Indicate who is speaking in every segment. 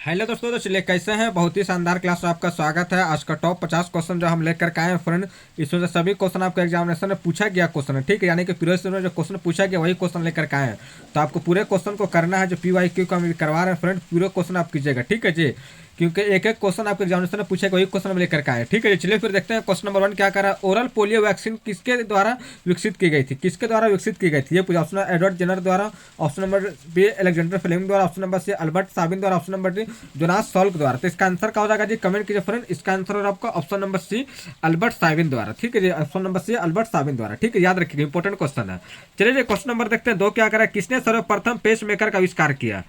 Speaker 1: Hello दोस्तों, तो चलिए कैसे हैं। बहुत ही शानदार क्लास में आपका स्वागत है। आज का टॉप 50 क्वेश्चन जो हम लेकर के आए हैं फ्रेंड, इसमें से सभी क्वेश्चन आपके एग्जामिनेशन में पूछा गया क्वेश्चन है, ठीक है। यानी कि प्रीवियस में जो क्वेश्चन पूछा गया वही क्वेश्चन लेकर के आए हैं। तो आपको पूरे क्वेश्चन को करना है। जो PYQ का हम करवा रहे हैं फ्रेंड, पूरे क्वेश्चन आप कीजिएगा, ठीक है जी। क्योंकि एक एक क्वेश्चन आपके एग्जामिनेशन में पूछेगा, वही क्वेश्चन हम लेकर के आए हैं, ठीक है जी। चलिए फिर देखते हैं क्वेश्चन नंबर 1 क्या करा। ओरल पोलियो वैक्सीन किसके द्वारा विकसित की गई थी? किसके द्वारा विकसित की गई थी ये पूछा। ऑप्शन एडवर्ड जेनर द्वारा, option number B Alexander Fleming द्वारा, option number C Albert Sabin द्वारा, option number D Jonas Salk द्वारा। तो इसका आंसर क्या हो जाएगा जी, कमेंट कीजिए फ्रेंड। इसका आंसर होगा आपका option number C Albert Sabin द्वारा, ठीक है जी। Option number C Albert Sabin द्वारा, ठीक है, याद रखिएगा, इंपॉर्टेंट क्वेश्चन है। चलिए जी क्वेश्चन नंबर देखते हैं 2 क्या करा। किसने सर्वप्रथम पेस मेकर का आविष्कार किया?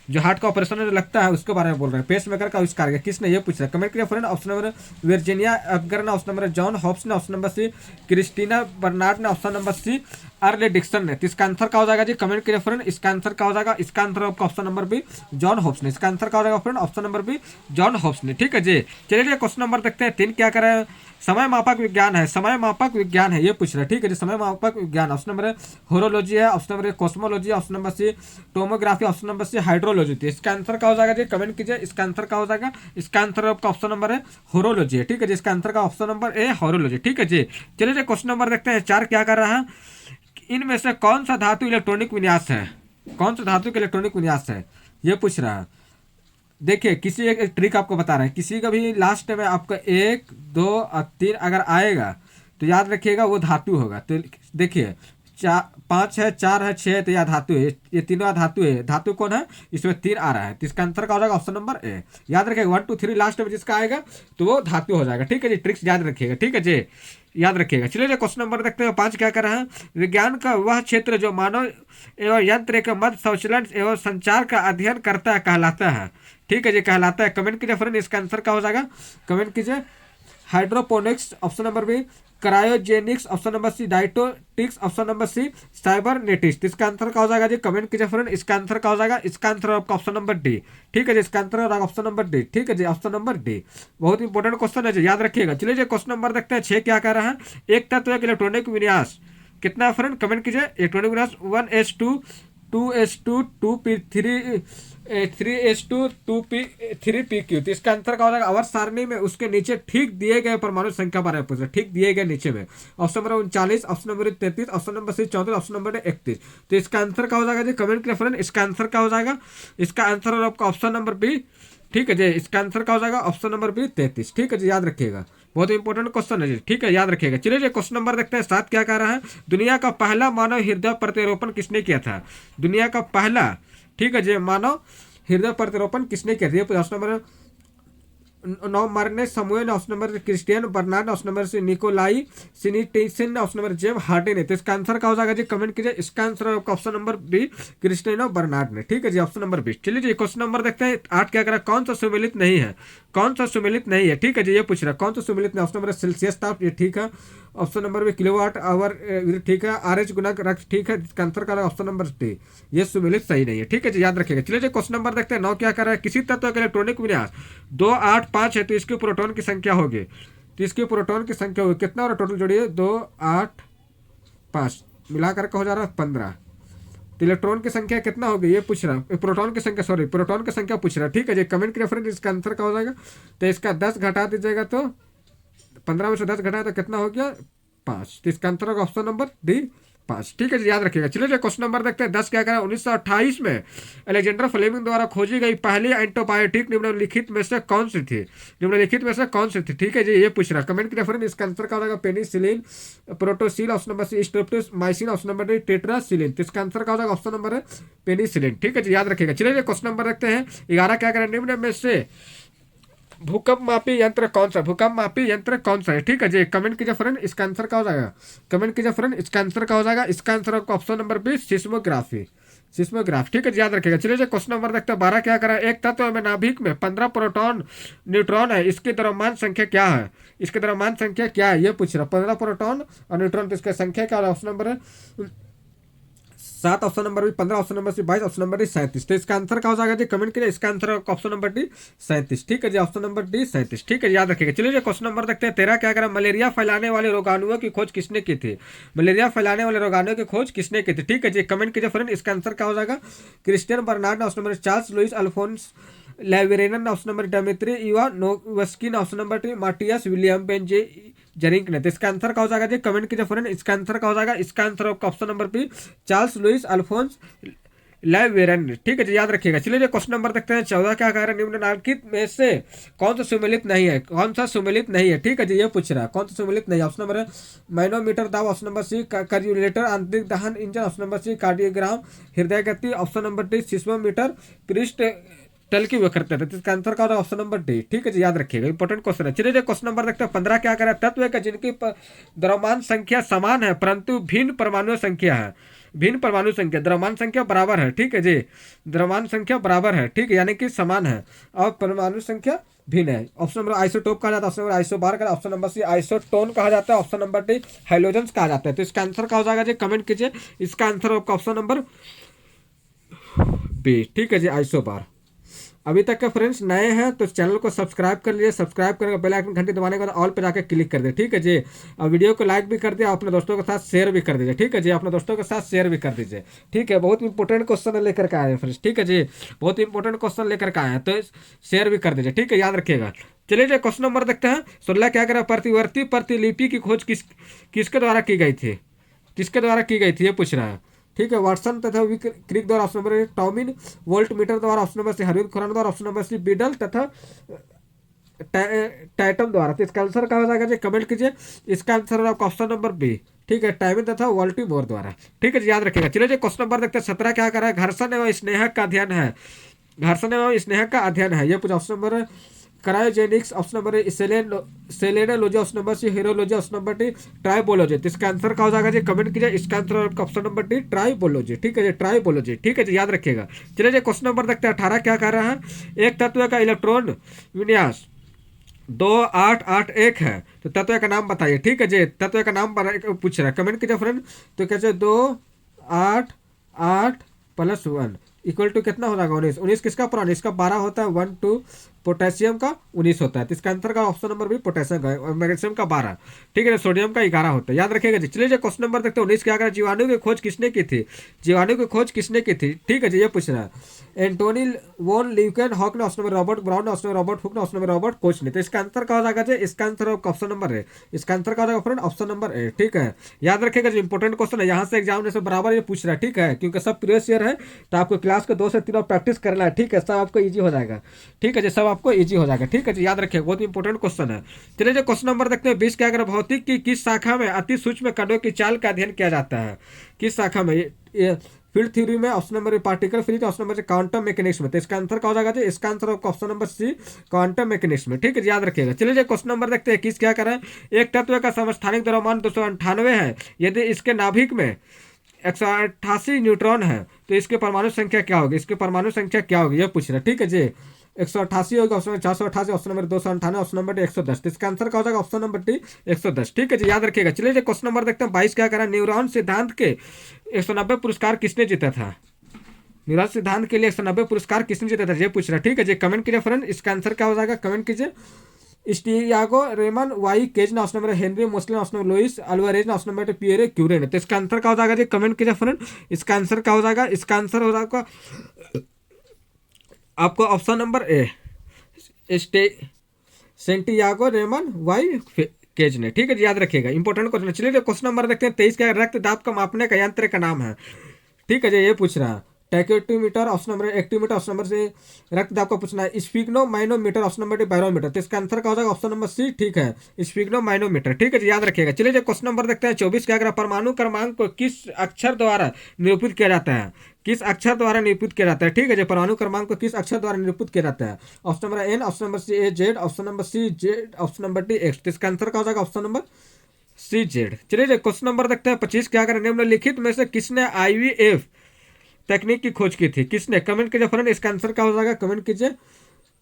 Speaker 1: जो हार्ट का ऑपरेशन जो लगता है उसके बारे में बोल रहे हैं। पेस मेकर का आविष्कार किया किसने, ये पूछ रहे हैं। कमेंट करिए friend. Option number Virginia Apgar ने, ऑप्शन नंबर जॉन हॉब्स ने, option number C Christina Barnard ने, option number C Earle Dickson ने। तो इसका आंसर क्या हो जाएगा जी, कमेंट करिए फ्रेंड। इसका आंसर क्या हो जाएगा, इसका आंसर आपका option number B John Hobbs ने। इसका आंसर क्या हो जाएगा friend, option number B John Hobbs ने, ठीक है जी। चलिए क्वेश्चन नंबर देखते हैं 3 क्या करें। समय मापक विज्ञान है, समय मापक विज्ञान है, ये पूछ रहा है, ठीक है जी। समय मापक विज्ञान, ऑप्शन नंबर होरोलॉजी है, option number cosmology, option number C tomography, option number C hydrology. तो इसका आंसर क्या हो जाएगा जी, कमेंट कीजिए। इसका आंसर क्या हो जाएगा, इसका आंसर आपका ऑप्शन नंबर है होरोलॉजी है, ठीक है जी। इसका आंसर का ऑप्शन नंबर ए होरोलॉजी, ठीक है जी। चलिए जी क्वेश्चन नंबर देखते हैं 4 क्या कर रहा है। इनमें से कौन सा धातु इलेक्ट्रॉनिक विन्यास है? कौन सा धातु का इलेक्ट्रॉनिक विन्यास है, ये पूछ रहा है। देखिए किसी एक ट्रिक आपको बता रहे हैं। किसी का भी लास्ट में आपका 1 2 और 3 अगर आएगा तो याद रखिएगा वो धातु होगा। तो देखिए 5 है, 4 है, 6 है, तो यह धातु है। ये तीनों धातु है। धातु कौन है, इसमें 3 आ रहा है। तो इसका आंसर का हो जाएगा ऑप्शन नंबर ए। याद रखिएगा 1 2 3 लास्ट में जिसका आएगा तो वो धातु हो जाएगा, ठीक है जी। ट्रिक्स याद रखिएगा, ठीक है जी, याद रखिएगा। चलिए क्वेश्चन नंबर देखते हैं 5 क्या कर रहा है। विज्ञान का वह क्षेत्र जो मानव एवं यंत्र के मध्य संचलन एवं संचार का अध्ययन करता है कहलाता है, ठीक है जी, कहलाता है। कमेंट कीजिए फ्रेंड। इसका आंसर क्या हो जाएगा, कमेंट कीजिए। Hydroponics, option number B cryogenics, option number C dietetics, option number C cybernetics. इसका आंसर क्या हो जाएगा जी, कमेंट कीजिए फ्रेंड। इसका आंसर क्या हो जाएगा, इसका आंसर आपका ऑप्शन नंबर डी, ठीक है जी। इसका आंसर होगा ऑप्शन नंबर डी, ठीक है जी, ऑप्शन नंबर डी। बहुत इंपॉर्टेंट क्वेश्चन है जी, याद रखिएगा। चलिए जी क्वेश्चन नंबर देखते हैं 6 क्या कर रहा है। एक तत्व एक इलेक्ट्रॉनिक विन्यास कितना है फ्रेंड, कमेंट कीजिए। इलेक्ट्रॉनिक विन्यास 1s2 2s2 2p3 3s2 2p3pq। तो इसका आंसर क्या हो जाएगा, अवर सारणी में उसके नीचे ठीक दिए गए परमाणु संख्या बारे में पूछ रहा है। ठीक दिए गए नीचे में option number 39, option number 33, option number C 34, option number 31। तो इसका आंसर क्या हो जाएगा जी, कमेंट करें फ्रेंड। इसका आंसर क्या हो जाएगा, इसका आंसर होगा आपका ऑप्शन नंबर बी, ठीक है जी। इसका आंसर क्या हो जाएगा, ऑप्शन नंबर बी 33, ठीक है जी, याद रखिएगा। बहुत इंपॉर्टेंट क्वेश्चन है जी, ठीक है, याद रखिएगा। चलिए जी क्वेश्चन नंबर देखते हैं 7 क्या कह रहा है। दुनिया का पहला मानव हृदय प्रत्यारोपण किसने किया था? दुनिया का पहला, ठीक है जी, मानव हृदय प्रत्यारोपण किसने किया था? ऑप्शन नंबर 9 मरने Samuel, option number Christian Barnard, option number से निकोलाई सिनीटेसन, ऑप्शन नंबर जेम हार्टे ने। तो इसका आंसर क्या हो जाएगा जी, कमेंट कीजिए। इसका आंसर आपका ऑप्शन नंबर बी क्रिस्टियनो बर्नार्ड ने, ठीक है जी, ऑप्शन नंबर 20। चलिए जी क्वेश्चन नंबर देखते हैं 8 क्या करा। कौन सा सुमेलित नहीं है, कौन सा सुमेलित नहीं है, ठीक है जी, ये पूछ रहा है कौन सा सुमेलित नहीं। ऑप्शन नंबर सेल्सियस ताप, ये ठीक है। Option number B kilowatt hour, ठीक है। RH गुणक रक्त, ठीक है। इसका आंसर का ऑप्शन नंबर डी, ये सुमेलित सही नहीं है, ठीक है जी, याद रखिएगा। चलिए जी क्वेश्चन नंबर देखते हैं 9 क्या कर रहा है। किसी तत्व का इलेक्ट्रॉनिक विन्यास 2 8 5 है तो इसकी प्रोटॉन की संख्या होगी, तो इसकी प्रोटॉन की संख्या होगी कितना, और टोटल जोड़िए 2 8 5 मिलाकर के हो जा रहा है 15। तो इलेक्ट्रॉन की संख्या कितना होगी ये पूछ रहा है, प्रोटॉन की संख्या, सॉरी प्रोटॉन की संख्या पूछ रहा है, ठीक है जी। कमेंट के रेफरेंस इसका आंसर क्या हो जाएगा, तो इसका 10 घटा दीजिएगा तो 15 में से 10 घटाए तो कितना हो गया 5। तो इसका आंसर होगा ऑप्शन नंबर डी 5, ठीक है जी, याद रखिएगा। चलिए क्वेश्चन नंबर देखते हैं 10 क्या करा। 1928 में अलेक्जेंडर फ्लेमिंग द्वारा खोजी गई पहली एंटीबायोटिक निम्नलिखित में से कौन सी थी? निम्नलिखित में से कौन सी थी, ठीक है जी, ये पूछ रहा है। कमेंट के रेफरेंस इसका आंसर क्या होगा, penicillin, prontosil, option number C streptomycin, option number D tetracycline. तो इसका आंसर क्या होगा, ऑप्शन नंबर है पेनिसिलिन, ठीक है जी, याद रखिएगा। चलिए क्वेश्चन नंबर देखते हैं 11 क्या करें। निम्न में से भूकंप मापी यंत्र कौन सा, भूकंप मापी यंत्र कौन सा है, ठीक है जी, कमेंट कीजिए फ्रेंड। इसका आंसर क्या हो जाएगा, कमेंट कीजिए फ्रेंड। इसका आंसर क्या हो जाएगा, इसका आंसर आपका option number B seismography, seismograph, ठीक है जी, याद रखिएगा। चलिए क्वेश्चन नंबर देखते हैं 12 क्या करा। एक तत्व में नाभिक में 15 प्रोटॉन न्यूट्रॉन है, इसकी द्रव्यमान संख्या क्या है? इसकी द्रव्यमान संख्या क्या है ये पूछ रहा है। 15 प्रोटॉन और न्यूट्रॉन, तो इसकी संख्या क्या है, ऑप्शन नंबर है 7, ऑप्शन नंबर भी 15, option number C 22, option number D 37। तो इसका आंसर क्या हो जाएगा जी, कमेंट करिए। इसका आंसर ऑप्शन नंबर डी 37, ठीक है जी, ऑप्शन नंबर डी 37, ठीक है जी, याद रखिएगा। चलिए क्वेश्चन नंबर देखते हैं 13 क्या करा। मलेरिया फैलाने वाले रोगाणुओं की खोज किसने की थी? मलेरिया फैलाने वाले रोगाणुओं की खोज किसने की थी, ठीक है जी, कमेंट कीजिए फ्रेंड। इसका आंसर क्या हो जाएगा, Christiaan Barnard, option number Charles Louis Alphonse Laveran, option number Dmitri Ivanovsky, option number D Martinus Willem Beijerinck ने। तो इसका आंसर क्या हो जाएगा जी, कमेंट कीजिए फ्रेंड। इसका आंसर क्या हो जाएगा, इसका आंसर आपका option number B Charles Louis Alphonse Laveran. ठीक है जी, याद रखिएगा। चलिए क्वेश्चन नंबर देखते हैं 14 क्या कह रहा है, निम्नलिखित में से कौन सा सुमेलित नहीं है, कौन सा सुमेलित नहीं है। ठीक है जी, ये पूछ रहा है कौन सा सुमेलित नहीं है। ऑप्शन नंबर है मैनोमीटर दाब, ऑप्शन नंबर सी कार्डियोलेटर आंतरिक दहन इंजन, ऑप्शन नंबर सी कार्डियोग्राम हृदय गति, ऑप्शन नंबर डी सिस्मोमीटर पृष्ठ टल की करते थे। इसका आंसर क्या होगा, ऑप्शन नंबर डी। ठीक है जी, याद रखिएगा, इंपॉर्टेंट क्वेश्चन है। चलिए क्वेश्चन नंबर देखते हैं 15 क्या कह रहा है, तत्व का जिनकी द्रव्यमान संख्या समान है परंतु भिन्न परमाणु संख्या है, भिन्न परमाणु संख्या, द्रव्यमान संख्या बराबर है। ठीक है जी, द्रव्यमान संख्या बराबर है, ठीक है, यानी कि समान है और परमाणु संख्या भिन्न है। ऑप्शन नंबर आइसोटोप कहा जाता है, ऑप्शन नंबर आइसोबार कहा, ऑप्शन नंबर सी आइसोटोन कहा जाता है, ऑप्शन नंबर डी हाइड्रोजन कहा जाता है। तो इसका आंसर क्या हो जाएगा जी, कमेंट कीजिए। इसका आंसर आपका ऑप्शन नंबर बी। ठीक है जी, आइसोबार। अभी तक के फ्रेंड्स नए हैं तो चैनल को सब्सक्राइब कर लीजिए, सब्सक्राइब करके बेल आइकन घंटी दबाने के बाद ऑल पे जाकर क्लिक कर दे। ठीक है जी, और वीडियो को लाइक भी कर दिया, अपने दोस्तों के साथ शेयर भी कर दीजिए। ठीक है जी, अपने दोस्तों के साथ शेयर भी कर दीजिए। ठीक है, बहुत इंपॉर्टेंट क्वेश्चन लेकर के आए हैं फ्रेंड्स। ठीक है जी, बहुत इंपॉर्टेंट क्वेश्चन लेकर के आए हैं तो शेयर भी कर दीजिए। ठीक है, याद रखिएगा। चलिए जो क्वेश्चन नंबर देखते हैं 16 क्या कह रहा है, प्रतिवर्ती प्रतिलिपि की खोज किसके द्वारा की गई थी, किसके द्वारा की गई थी, ये पूछ रहा है। ठीक है, वाटसन तथा क्रिक द्वारा, ऑप्शन नंबर टॉमिन वोल्ट मीटर द्वारा, option number C Harvind Khorana द्वारा, ऑप्शन नंबर सी बीडल तथा टैटम द्वारा। तो इसका आंसर क्या हो जाएगा जी, कमेंट कीजिए। इसका आंसर आपका ऑप्शन नंबर बी। ठीक है, टाइमिन तथा वोल्टीमोर द्वारा। ठीक है जी, याद रखिएगा। चलिए क्वेश्चन नंबर देखते हैं 17 क्या कर रहा है, घर्षण एवं स्नेहक का अध्ययन है, घर्षण एवं स्नेहक का अध्ययन है, ये कुछ option number cryogenics, option number selenology, option number C hierology, option number D tribology. तो इसका आंसर क्या हो जाएगा जी, कमेंट कीजिए। इसका आंसर आपका ऑप्शन नंबर डी ट्राइबोलॉजी। ठीक है जी, ट्राइबोलॉजी। ठीक है जी, याद रखिएगा। चलिए क्वेश्चन नंबर देखते हैं 18 क्या कर रहा है, एक तत्व का इलेक्ट्रॉन विन्यास 2881 है, तो तत्व का नाम बताइए। ठीक है जी, तत्व का नाम पूछ रहा है, कमेंट कीजिए फ्रेंड। तो कैसे 288 + 1 इक्वल टू कितना हो जाएगा, 19। 19 किसका पुराना, इसका 12 होता है, 1 2 पोटेशियम का 19 होता है। तो इसका आंसर का ऑप्शन नंबर भी पोटेशियम का और मैग्नीशियम का 12। ठीक है, सोडियम का 11 होता है, याद रखिएगा जी। चलिए क्वेश्चन नंबर देखते हैं 19 क्या करा, जीवाणु की खोज किसने की थी, जीवाणु की खोज किसने की थी। ठीक है जी, ये पूछ रहा है एंटोनी वोन ल्यूकेन हॉक ने, ऑप्शन नंबर रॉबर्ट ब्राउन ने, ऑप्शन नंबर रॉबर्ट हुक ने, ऑप्शन नंबर रॉबर्ट कोच ने। तो इसका आंसर क्या हो जाएगा जी, इसका आंसर ऑप्शन नंबर है, इसका आंसर क्या हो जाएगा फ्रेंड, ऑप्शन नंबर ए। ठीक है, याद रखिएगा जी, इंपॉर्टेंट क्वेश्चन है, यहाँ से एग्जाम से बराबर ये पूछ रहा है। ठीक है, क्योंकि सब प्रीवियस ईयर है तो आपको क्लास के 2 से 3 प्रैक्टिस करना है। ठीक है, सब आपको ईजी हो जाएगा। ठीक है जी, सब आपको ईजी हो जाएगा। ठीक है जी, याद रखिए, बहुत इंपॉर्टेंट क्वेश्चन है। चलिए जो क्वेश्चन नंबर देखते हैं 20 क्या अगर भौतिक की किस शाखा में अति सूक्ष्म कणों की चाल का अध्ययन किया जाता है, किस शाखा में, ये फील्ड थ्योरी में, option number particle physics, option number quantum mechanics में। तो इसका आंसर क्या हो जाएगा जी, इसका answer option number C quantum mechanics में। ठीक है, याद रखिएगा। चलिए क्वेश्चन नंबर देखते हैं किस क्या करें, एक तत्व का समस्थानिक द्रव्यमान 298 है, यदि इसके नाभिक में 188 न्यूट्रॉन है तो इसके परमाणु संख्या क्या होगी, इसकी परमाणु संख्या क्या होगी, ये पूछ रहा है। ठीक है जी, 188 होगा, option number 488, option number 298, option number 110। तो इसका आंसर क्या हो जाएगा, ऑप्शन नंबर डी 110। ठीक है जी, याद रखिएगा। चलिए क्वेश्चन नंबर देखते हैं 22 क्या करा, न्यूरॉन सिद्धांत के 190 पुरस्कार किसने जीता था, न्यूरॉन सिद्धांत के लिए 190 पुरस्कार किसने जीता था, ये पूछ रहा है। ठीक है जी, कमेंट कीजिए फ्रेंड, इसका आंसर क्या हो जाएगा, कमेंट कीजिए। स्टियागो रेमन वाई केज ने, option number Henry Moseley, option number Luis Alvarez ने, ऑप्शन नंबर पियरे क्यूरे ने। तो इसका आंसर क्या हो जाएगा जी, कमेंट कीजिए फ्रेंड, इसका आंसर क्या हो जाएगा, इसका आंसर हो जाएगा आपको option number A Santiago Ramon y Cajal ने। ठीक है जी, याद रखिएगा, इंपॉर्टेंट क्वेश्चन। चलिए क्वेश्चन नंबर देखते हैं 23 का, रक्त दाब का मापने का यंत्र का नाम है। ठीक है जी, ये पूछ रहा है टैक्योमीटर, ऑप्शन नंबर एक्टीमीटर, ऑप्शन नंबर से रक्त दाब का पूछना है, sphygmomanometer, option number barometer. तो इसका आंसर क्या हो जाएगा, ऑप्शन नंबर सी। ठीक है, स्फिग्नो माइनोमीटर। ठीक है जी, याद रखिएगा। चलिए जो क्वेश्चन नंबर देखते हैं 24 क्या करा, परमाणु क्रमांक को किस अक्षर द्वारा निरूपित किया जाता है, किस अक्षर द्वारा निरूपित किया जाता है। ठीक है जी, परमाणु क्रमांक को किस अक्षर द्वारा निरूपित किया जाता है, option number N, option number C A Z, option number C Z, option number D X. तो इसका आंसर क्या हो जाएगा, ऑप्शन नंबर सी जेड। चलिए क्वेश्चन नंबर देखते हैं 25 क्या करें, निम्नलिखित में से किसने IVF तकनीक की खोज की थी, किसने, कमेंट कीजिए फ्रेंड, इसका आंसर क्या हो जाएगा, कमेंट कीजिए।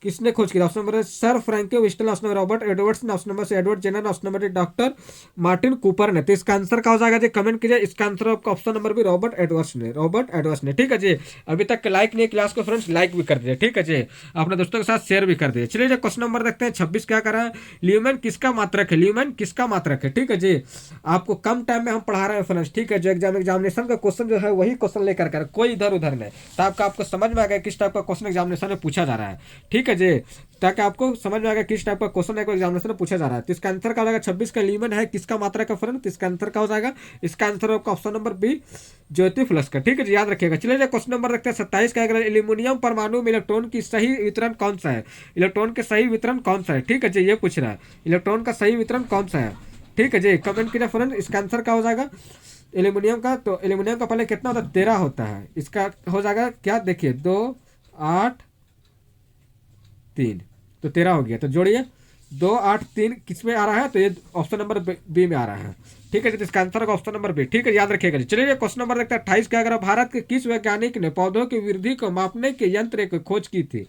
Speaker 1: किसने खोज किया? ऑप्शन नंबर है सर फ्रैंको विस्टन, ऑप्शन नंबर रॉबर्ट एडवर्ड्स ने, ऑप्शन नंबर से Edward Jenner, option number doctor Martin Cooper ने। तो इसका आंसर क्या हो जाएगा जी? कमेंट कीजिए। इसका आंसर आपका ऑप्शन नंबर भी रॉबर्ट एडवर्ड्स ने, रॉबर्ट एडवर्ड्स ने। ठीक है जी। अभी तक लाइक नहीं क्लास को फ्रेंड्स, लाइक भी कर दीजिए। ठीक है जी, अपने दोस्तों के साथ शेयर भी कर दीजिए। चलिए जी क्वेश्चन नंबर देखते हैं 26 क्या कर रहा है। ल्यूमेन किसका मात्रक है? ल्यूमेन किसका मात्रक है? ठीक है जी, आपको कम टाइम में हम पढ़ा रहे हैं फ्रेंड्स। ठीक है, जो एग्जामिनेशन का क्वेश्चन जो है वही क्वेश्चन लेकर कर, कोई इधर उधर नहीं। तो आपको समझ में आ गया किस टाइप का क्वेश्चन एग्जामिनेशन में पूछा जा रहा है। ठीक है जी, ताकि आपको समझ में आ गया किस टाइप का क्वेश्चन एग्जामिनेशन में पूछा जा रहा है। तो इसका आंसर क्या हो जाएगा? 26 का ल्यूमेन है किसका मात्रा का फ्रेंड? तो इसका आंसर क्या हो जाएगा? इसका आंसर आपका ऑप्शन नंबर बी ज्योति फ्लस का। ठीक है जी, याद रखिएगा। चलिए क्वेश्चन नंबर देखते हैं 27 का। एल्यूमिनियम परमाणु में इलेक्ट्रॉन की सही वितरण कौन सा है? इलेक्ट्रॉन के सही वितरण कौन सा है? ठीक है जी, ये पूछ रहा है इलेक्ट्रॉन का सही वितरण कौन सा है। ठीक है जी, कमेंट कीजिए फ्रेंड। इसका आंसर क्या हो जाएगा एल्यूमिनियम का? तो एल्यूमिनियम का पहले कितना होता है? 13 होता है। इसका हो जाएगा क्या? देखिए 2 8 3, तो 13 हो गया। तो जोड़िए 2 8 3 किस में आ रहा है? तो ये ऑप्शन नंबर बी में आ रहा है। ठीक है जी, इसका आंसर का ऑप्शन नंबर बी। ठीक है, याद रखिएगा। चलिए क्वेश्चन नंबर देखते हैं 28 क्या अगर भारत के किस वैज्ञानिक ने पौधों की वृद्धि को मापने के यंत्र की खोज की थी?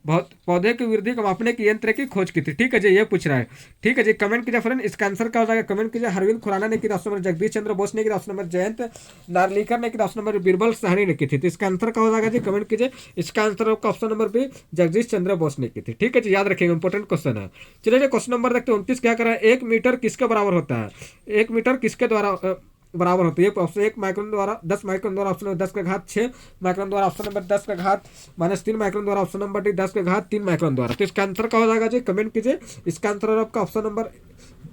Speaker 1: बहुत पौधे की वृद्धि को मापने के यंत्र की खोज की थी। ठीक है जी, ये पूछ रहा है। ठीक है जी, कमेंट कीजिए फ्रेंड। इसका आंसर क्या हो जाएगा? कमेंट कीजिए। अरविंद खुराना ने की, ऑप्शन नंबर जगदीश चंद्र बोस ने की, ऑप्शन नंबर जयंत नार्लिकर ने की, ऑप्शन नंबर बीरबल साहनी ने की थी। तो इसका आंसर क्या हो जाएगा जी? कमेंट कीजिए। इसका आंसर आपका option number B Jagdish Chandra Bose ने की थी। ठीक है जी, याद रखिएगा, इंपॉर्टेंट क्वेश्चन है। चलिए क्वेश्चन नंबर देखते हैं 29 क्या कर रहा है। 1 मीटर किसके बराबर होता है? 1 मीटर किसके द्वारा बराबर होती है? ऑप्शन 1 माइक्रोन द्वारा 10 माइक्रोन द्वारा, ऑप्शन नंबर 10 का घात 6 माइक्रोन द्वारा, ऑप्शन नंबर 10 का घात -3 माइक्रोन द्वारा, ऑप्शन नंबर डी 10 का घात 3 माइक्रोन द्वारा। तो इसका आंसर क्या हो जाएगा जी? कमेंट कीजिए। इसका आंसर आपका ऑप्शन नंबर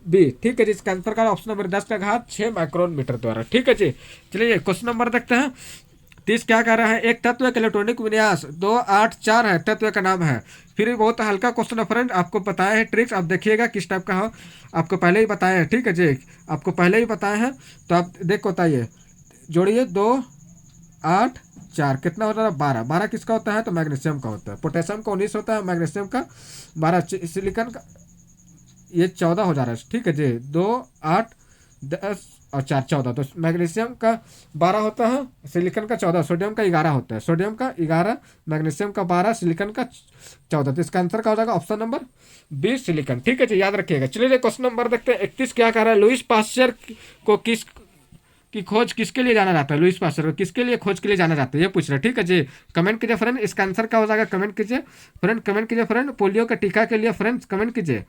Speaker 1: बी। ठीक है जी, इसका आंसर का ऑप्शन नंबर 10 का घात 6 माइक्रोन मीटर द्वारा। ठीक है जी, चलिए क्वेश्चन नंबर देखते हैं 30 क्या कह रहा है। एक तत्व का इलेक्ट्रॉनिक विन्यास 2 8 4 है, तत्व का नाम है। फिर भी बहुत हल्का क्वेश्चन है फ्रेंड, आपको बताया है ट्रिक्स, आप देखिएगा किस टाइप का हो, आपको पहले ही बताया है। ठीक है जी, आपको पहले ही बताया है, तो आप देखो बताइए। जोड़िए 2 8 4 कितना होता है? 12। 12 किसका होता है? तो मैग्नीशियम का होता है। पोटेशियम का 19 होता है, मैग्नीशियम का 12, सिलिकॉन का ये 14 हो जा रहा है। ठीक है जी, 2 8 10 और 4 14। तो मैग्नीशियम का 12 होता है, सिलिकॉन का 14, सोडियम का 11 होता है। सोडियम का 11, मैग्नीशियम का 12, सिलिकॉन का 14। तो इसका आंसर क्या हो जाएगा? Option number 20 silicon. ठीक है जी, याद रखिएगा। चलिए क्वेश्चन नंबर देखते हैं 31 क्या कह रहा है। लुईस पास्चर को किस की खोज किसके लिए जाना जाता है? लुईस पास्चर को किसके लिए खोज के लिए जाना जाता है? ये पूछ रहे हैं। ठीक है जी, कमेंट कीजिए फ्रेंड। इसका आंसर क्या हो जाएगा? कमेंट कीजिए फ्रेंड, कमेंट कीजिए फ्रेंड। पोलियो के टीका के लिए फ्रेंड्स कमेंट कीजिए।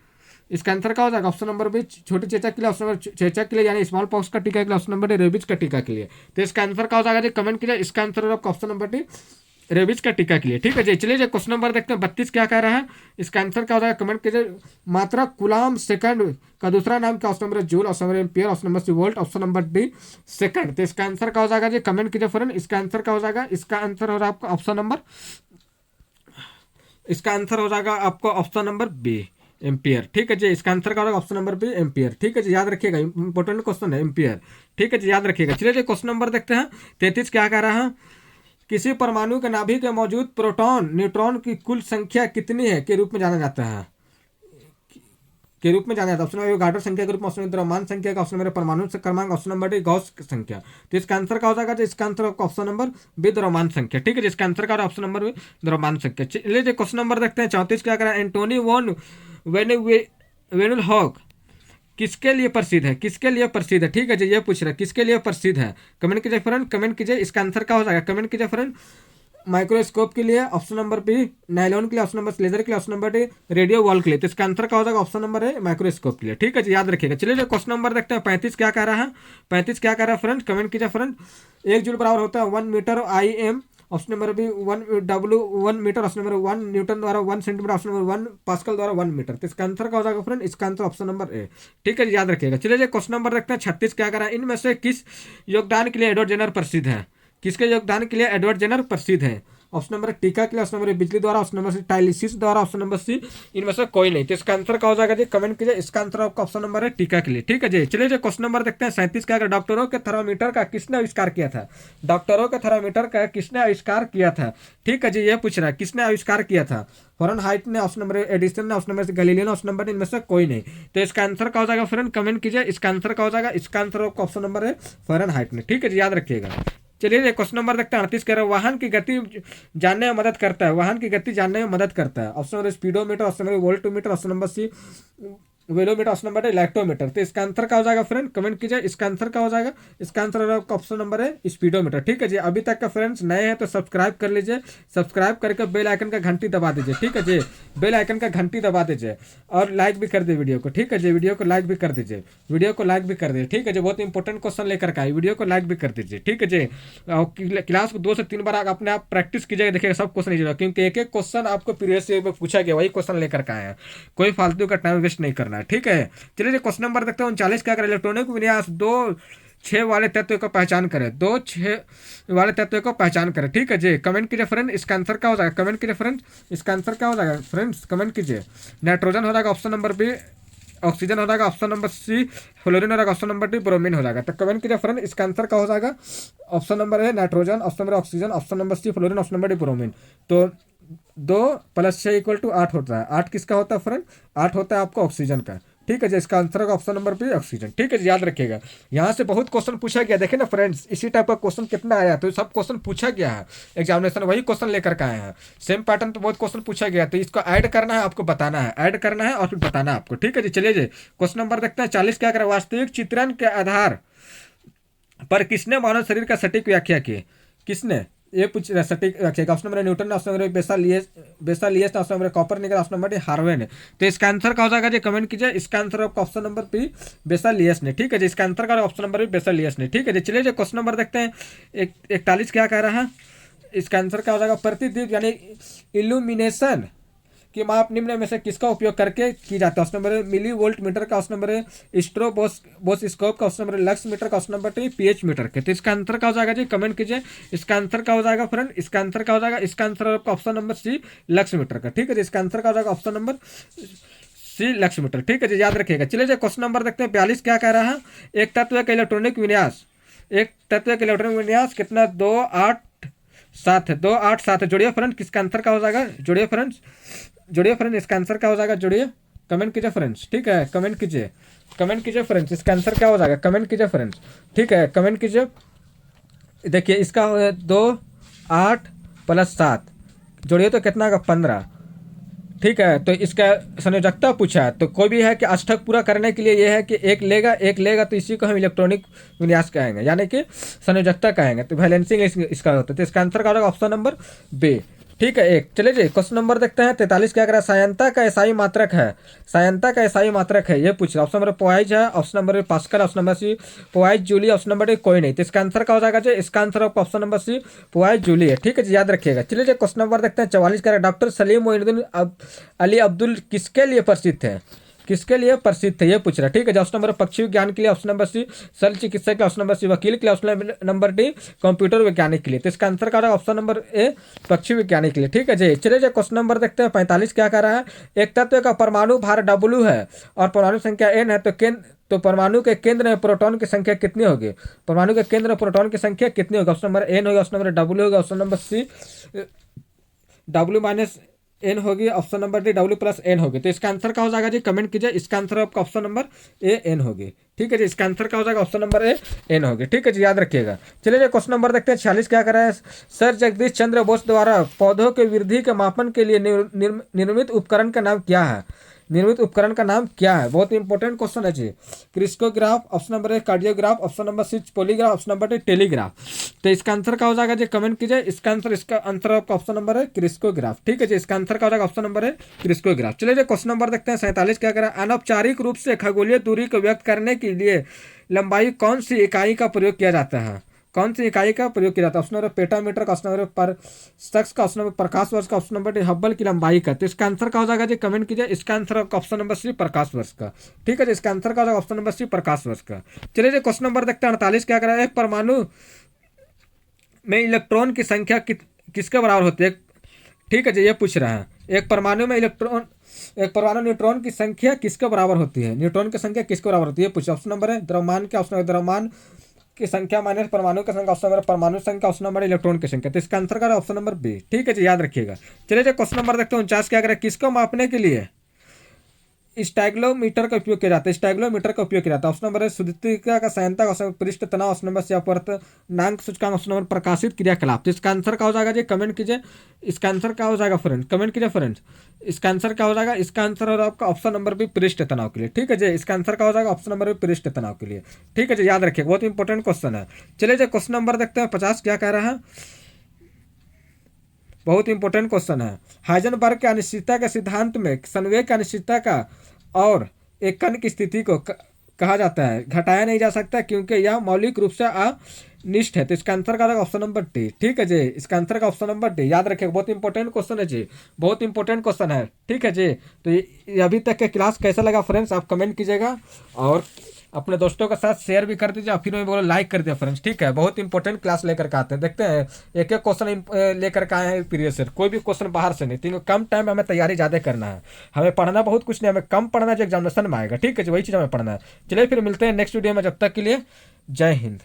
Speaker 1: इसका आंसर क्या हो जाएगा? ऑप्शन नंबर बी छोटी चेचक के लिए, ऑप्शन नंबर चेचक के लिए यानी स्मॉल पॉक्स का टीका के लिए, ऑप्शन नंबर डी रेबीज का टीका के लिए। तो इसका आंसर क्या हो जाएगा जी? कमेंट कीजिए। इसका आंसर आपका ऑप्शन नंबर डी रेबीज का टीका के लिए। ठीक है जी, चलिए क्वेश्चन नंबर देखते हैं 32 क्या कह रहा है। इसका आंसर क्या हो जाएगा? कमेंट कीजिए। मात्रा कुलाम सेकंड का दूसरा नाम क्या? Option number joule, option number ampere, option number C volt, option number D second. तो इसका आंसर क्या हो जाएगा जी? कमेंट कीजिए फ्रेंड। इसका आंसर क्या हो जाएगा? इसका आंसर हो रहा है आपका ऑप्शन नंबर, इसका आंसर हो जाएगा आपको ऑप्शन नंबर बी एम्पियर। ठीक है जी, इसका आंसर क्या होगा? Option number B ampere. ठीक है जी, याद रखिएगा, इंपॉर्टेंट क्वेश्चन है एम्पियर। ठीक है जी, याद रखिएगा। चलिए क्वेश्चन नंबर देखते हैं 33 क्या कह रहा है। किसी परमाणु के नाभिक में मौजूद प्रोटॉन न्यूट्रॉन की कुल संख्या कितनी है के रूप में जाना जाता है? के रूप में जाना जाता है। ऑप्शन नंबर गार्डर संख्या के रूप में, ऑप्शन द्रव्यमान संख्या का, ऑप्शन नंबर परमाणु क्रमांक, ऑप्शन नंबर डी गॉस संख्या। तो इसका आंसर क्या हो जाएगा? इसका आंसर आपका ऑप्शन नंबर बी द्रव्यमान संख्या। ठीक है, जिसका आंसर क्या है? ऑप्शन नंबर बी द्रव्यमान संख्या। चलिए क्वेश्चन नंबर देखते हैं 34 क्या करें। एंटोनी वॉन वेनुलहॉक किसके लिए प्रसिद्ध है? किसके लिए प्रसिद्ध है? ठीक है जी, ये पूछ रहा है किसके लिए प्रसिद्ध है। कमेंट कीजिए फ्रेंड, कमेंट कीजिए। इसका आंसर क्या हो जाएगा? कमेंट कीजिए फ्रेंड। माइक्रोस्कोप के लिए, ऑप्शन नंबर बी नायलॉन के लिए, ऑप्शन नंबर लेजर के लिए, option number D radio wall के लिए। तो इसका आंसर क्या हो जाएगा? ऑप्शन नंबर है माइक्रोस्कोप के लिए। ठीक है जी, याद रखिएगा। चलिए क्वेश्चन नंबर देखते हैं 35 क्या कह रहा है। 35 क्या कह रहा है फ्रेंड? कमेंट कीजिए फ्रेंड। 1 जूल बराबर होता है 1 metre IM, option number B 1 metre, option number 1 newton द्वारा 1 सेंटीमीटर, ऑप्शन नंबर 1 पास्कल द्वारा 1 मीटर। तो इसका आंसर क्या हो जाएगा फ्रेंड? इसका आंसर ऑप्शन नंबर ए। ठीक है, याद रखिएगा। चलिए क्वेश्चन नंबर देखते हैं 36 क्या कर रहा है। इनमें से किस योगदान के लिए एडवर्ड जेनर प्रसिद्ध है? किसके योगदान के लिए एडवर्ड जेनर प्रसिद्ध है? ऑप्शन नंबर टीका के लिए, ऑप्शन नंबर बिजली द्वारा, ऑप्शन नंबर सी डायलिसिस द्वारा, ऑप्शन नंबर सी इनमें से कोई नहीं। तो इसका आंसर क्या हो जाएगा जी? कमेंट कीजिए। इसका आंसर आपका ऑप्शन नंबर है टीका के लिए। ठीक है जी, चलिए क्वेश्चन नंबर देखते हैं 37 क्या। डॉक्टरों के थर्मामीटर का किसने आविष्कार किया था? डॉक्टरों के थर्मामीटर का किसने आविष्कार किया था? ठीक है जी, ये पूछ रहा है किसने आविष्कार किया था। फॉरेनहाइट ने, ऑप्शन नंबर एडिसन ने, ऑप्शन नंबर गैलीलियो ने, ऑप्शन नंबर इनमें से कोई नहीं। तो इसका आंसर क्या हो जाएगा फ्रेंड? कमेंट कीजिए। इसका आंसर क्या हो जाएगा? इसका आंसर आपका ऑप्शन नंबर है फॉरेनहाइट ने। ठीक है जी, याद रखिएगा। चलिए ये क्वेश्चन नंबर देखते हैं 38 कह रहे हैं वाहन की गति जानने में मदद करता है, वाहन की गति जानने में मदद करता है। Option number speedometer, option number voltmeter, option number C velometer, option number है लैक्टोमीटर। तो इसका आंसर क्या हो जाएगा फ्रेंड, कमेंट कीजिए इसका आंसर क्या हो जाएगा। इसका आंसर आपका ऑप्शन नंबर है स्पीडोमीटर। ठीक है जी, अभी तक का फ्रेंड्स नए हैं तो सब्सक्राइब कर लीजिए, सब्सक्राइब करके बेल आइकन का घंटी दबा दीजिए। ठीक है जी, बेल आइकन का घंटी दबा दीजिए और लाइक भी कर दीजिए वीडियो को। ठीक है जी, वीडियो को लाइक भी कर दीजिए, वीडियो को लाइक भी कर दीजिए। ठीक है जी, बहुत इंपॉर्टेंट क्वेश्चन लेकर के आए, वीडियो को लाइक भी कर दीजिए। ठीक है जी, क्लास को 2 से 3 बार अपने आप प्रैक्टिस कीजिएगा, देखिएगा सब क्वेश्चन नहीं, क्योंकि एक एक क्वेश्चन आपको प्रीवियस ईयर में पूछा गया, वही क्वेश्चन लेकर के आए हैं, कोई फालतू का टाइम वेस्ट नहीं करना है। ठीक है, चलिए क्वेश्चन नंबर देखते हैं 39 क्या करें। इलेक्ट्रॉनिक विन्यास 2 6 वाले तत्व को पहचान करें, 2 6 वाले तत्व को पहचान करें। ठीक है जी, कमेंट कीजिए फ्रेंड इसका आंसर क्या हो जाएगा, कमेंट कीजिए फ्रेंड इसका आंसर क्या हो जाएगा फ्रेंड्स, कमेंट कीजिए। नाइट्रोजन हो जाएगा ऑप्शन नंबर बी, ऑक्सीजन हो जाएगा ऑप्शन नंबर सी, फ्लोरीन हो जाएगा ऑप्शन नंबर डी, ब्रोमीन हो जाएगा। तो कमेंट कीजिए फ्रेंड इसका आंसर क्या हो जाएगा। ऑप्शन नंबर है nitrogen, option number oxygen, option number C fluorine, option number D bromine. तो 2 + 6 = 8 होता है। 8 किसका होता है फ्रेंड, 8 होता है आपका ऑक्सीजन का। ठीक है जी, इसका आंसर होगा ऑप्शन नंबर बी ऑक्सीजन। ठीक है जी, याद रखिएगा, यहाँ से बहुत क्वेश्चन पूछा गया, देखिए ना फ्रेंड्स इसी टाइप का क्वेश्चन कितना आया, तो सब क्वेश्चन पूछा गया है एग्जामिनेशन, वही क्वेश्चन लेकर के आए हैं, सेम पैटर्न पे बहुत क्वेश्चन पूछा गया, तो इसको ऐड करना है, आपको बताना है, ऐड करना है और फिर बताना है आपको। ठीक है जी, चलिए जी क्वेश्चन नंबर देखते हैं 40 क्या करें। वास्तविक चित्रण के आधार पर किसने मानव शरीर का सटीक व्याख्या की, किसने ये पूछ रहा सटीक व्याख्या। Option number Newton, option number Vesalius, option number Copernicus, option number Harvey ने। तो इसका आंसर क्या हो जाएगा जी, कमेंट कीजिए। इसका आंसर आपका ऑप्शन नंबर बी बेसालियस ने। ठीक है जी, इसका आंसर का ऑप्शन नंबर बी बेसालियस ने। ठीक है जी, चलिए जो क्वेश्चन नंबर देखते हैं 41 क्या कह रहा है। इसका आंसर क्या हो जाएगा, प्रतिदीप यानी इल्यूमिनेशन कि माप निम्न में से किसका उपयोग करके की जाता है। Option number millivoltmeter का, ऑप्शन नंबर स्ट्रोबोस्कोप का, ऑप्शन नंबर लक्स मीटर का, ऑप्शन नंबर पीएच मीटर के। तो इसका आंसर क्या हो जाएगा जी, कमेंट कीजिए इसका आंसर क्या हो जाएगा फ्रेंड, इसका आंसर क्या हो जाएगा। इसका आंसर आपका option number C lux meter का। ठीक है जी, इसका आंसर क्या हो जाएगा option number C lux meter. ठीक है जी, याद रखिएगा। चलिए जी क्वेश्चन नंबर देखते हैं 42 क्या कह रहा है। एक तत्व का इलेक्ट्रॉनिक विन्यास, एक तत्व का इलेक्ट्रॉनिक विन्यास कितना 2 8 7 है, 2 8 7 है। जोड़िए फ्रेंड, किसका आंसर क्या हो जाएगा, जोड़िए फ्रेंड्स, जोड़िए फ्रेंड इसका आंसर क्या हो जाएगा, जोड़िए, कमेंट कीजिए फ्रेंड्स। ठीक है, कमेंट कीजिए, कमेंट कीजिए फ्रेंड्स इसका आंसर क्या हो जाएगा, कमेंट कीजिए फ्रेंड्स। ठीक है, कमेंट कीजिए। देखिए इसका 2 8 + 7 जोड़िए तो कितना का 15। ठीक है, तो इसका संयोजकता पूछा है, तो कोई भी है कि अष्टक पूरा करने के लिए ये है कि एक लेगा तो इसी को हम इलेक्ट्रॉनिक विन्यास कहेंगे, यानी कि संयोजकता कहेंगे। तो बैलेंसिंग इसका होता है। तो इसका आंसर क्या होगा ऑप्शन नंबर बी। ठीक है, एक चलिए जी क्वेश्चन नंबर देखते हैं 43 क्या करा। सायंता का एसआई मात्रक है, सायंता का एसआई मात्रक है ये पूछ रहा। ऑप्शन नंबर पॉइज है, option number pascal, option number C Poiseuille, option number D कोई नहीं। तो इसका आंसर क्या हो जाएगा जी, इसका आंसर आपका option number C Poiseuille है। ठीक है जी, याद रखिएगा। चलिए जी क्वेश्चन नंबर देखते हैं 44 क्या। डॉक्टर सलीम मोइनुद्दीन अली अब्दुल किसके लिए प्रसिद्ध है, किसके लिए प्रसिद्ध है ये पूछ रहा है। ठीक है, ऑप्शन नंबर पक्षी विज्ञान के लिए, ऑप्शन नंबर सी शल्य चिकित्सक के, ऑप्शन नंबर सी वकील के लिए, ऑप्शन नंबर डी कंप्यूटर वैज्ञानिक के लिए। तो इसका आंसर क्या होगा ऑप्शन नंबर ए पक्षी वैज्ञानिक के लिए। ठीक है जी, चलिए जो क्वेश्चन नंबर देखते हैं 45 क्या कह रहा है। एक तत्व का परमाणु भार W है और परमाणु संख्या N है, तो परमाणु के केंद्र में प्रोटॉन की संख्या कितनी होगी, परमाणु के केंद्र में प्रोटॉन की संख्या कितनी होगी। ऑप्शन नंबर N होगा, ऑप्शन नंबर W होगा, ऑप्शन नंबर सी W-N होगी, ऑप्शन नंबर डी W+N होगी। तो इसका आंसर क्या हो जाएगा जी, कमेंट कीजिए। इसका आंसर आपका ऑप्शन नंबर ए N होगी। ठीक है जी, इसका आंसर क्या हो जाएगा ऑप्शन नंबर ए N होगी। ठीक है जी, याद रखिएगा। चलिए जो क्वेश्चन नंबर देखते हैं 46 क्या कर रहा है। सर जगदीश चंद्र बोस द्वारा पौधों के वृद्धि के मापन के लिए निर्मित उपकरण का नाम क्या है, निर्मित उपकरण का नाम क्या है। बहुत इंपॉर्टेंट क्वेश्चन है जी। Crescograph, option number A cardiograph, option number C polygraph, option number D telegraph. तो इसका आंसर क्या हो जाएगा जी, कमेंट कीजिए। इसका आंसर आपका ऑप्शन नंबर है क्रिस्कोग्राफ। ठीक है जी, इसका आंसर क्या हो जाएगा ऑप्शन नंबर है क्रिस्कोग्राफ। चलिए क्वेश्चन नंबर देखते हैं 47 क्या करें। अनौपचारिक रूप से खगोलीय दूरी को व्यक्त करने के लिए लंबाई कौन सी इकाई का प्रयोग किया जाता है, कौन सी इकाई का प्रयोग किया जाता है। ऑप्शन नंबर पेटामीटर का, ऑप्शन नंबर पर शख्स का, ऑप्शन नंबर प्रकाश वर्ष का, ऑप्शन नंबर हब्बल की लंबाई का। तो इसका आंसर क्या हो जाएगा जी, कमेंट कीजिए। इसका आंसर आपका ऑप्शन नंबर सी प्रकाश वर्ष का। ठीक है जी, इसका आंसर क्या हो जाएगा ऑप्शन नंबर सी प्रकाश वर्ष का। चलिए जी क्वेश्चन नंबर देखते हैं 48 क्या कर रहा है। एक परमाणु में इलेक्ट्रॉन की संख्या किसके बराबर होती है। ठीक है जी, ये पूछ रहा है एक परमाणु में एक परमाणु न्यूट्रॉन की संख्या किसके बराबर होती है, न्यूट्रॉन की संख्या किसके बराबर होती है पूछा। ऑप्शन नंबर है द्रव्यमान के, ऑप्शन द्रव्यमान की संख्या माइनस परमाणु की संख्या, ऑप्शन नंबर परमाणु संख्या, ऑप्शन नंबर इलेक्ट्रॉन की संख्या। तो इसका आंसर का ऑप्शन नंबर बी। ठीक है जी, याद रखिएगा। चलिए क्वेश्चन नंबर देखते हैं 49 क्या करें। किसको मापने के लिए स्टैग्लोमीटर का उपयोग किया जाता है, स्टैग्लोमीटर का उपयोग किया जाता है। ऑप्शन नंबर है शुद्धिका का सहायता, ऑप्शन नंबर पृष्ठ तनाव, ऑप्शन नंबर से अपवर्तनांक सूचकांक, ऑप्शन नंबर प्रकाशित क्रियाकलाप। तो इसका आंसर क्या हो जाएगा जी, कमेंट कीजिए। इसका आंसर क्या हो जाएगा फ्रेंड, कमेंट कीजिए फ्रेंड्स। इसका आंसर क्या हो जाएगा, इसका आंसर हो रहा है आपका ऑप्शन नंबर भी पृष्ठ तनाव के लिए। ठीक है जी, इसका आंसर क्या हो जाएगा, ऑप्शन नंबर भी पृष्ठ तनाव के लिए। ठीक है जी, याद रखिए, बहुत इंपॉर्टेंट क्वेश्चन है। चलिए जी क्वेश्चन नंबर देखते हैं 50 क्या कह रहा है। बहुत इंपॉर्टेंट क्वेश्चन है। हाइजेनबर्ग के अनिश्चितता के सिद्धांत में संवेग की अनिश्चितता का और एक कण की स्थिति को कहा जाता है, घटाया नहीं जा सकता क्योंकि यह मौलिक रूप से अनिष्ट है। तो इसका आंसर का ऑप्शन नंबर डी। ठीक है जी, इसका आंसर का ऑप्शन नंबर डी। याद रखिए, बहुत इंपॉर्टेंट क्वेश्चन है जी, बहुत इंपॉर्टेंट क्वेश्चन है। ठीक है जी, तो ये अभी तक के क्लास कैसा लगा फ्रेंड्स, आप कमेंट कीजिएगा और अपने दोस्तों के साथ शेयर भी कर दीजिए और फिर मैं बोलो लाइक कर दिया फ्रेंड्स। ठीक है, बहुत इंपॉर्टेंट क्लास लेकर के आते हैं, देखते हैं एक एक क्वेश्चन लेकर के आए हैं प्रीवियस ईयर, कोई भी क्वेश्चन बाहर से नहीं। तीनों कम टाइम में हमें तैयारी ज़्यादा करना है, हमें पढ़ना बहुत कुछ नहीं, हमें कम पढ़ना जो एग्जामिनेशन में आएगा। ठीक है जी, वही चीज़ हमें पढ़ना है। चलिए फिर मिलते हैं नेक्स्ट वीडियो में, जब तक के लिए जय हिंद।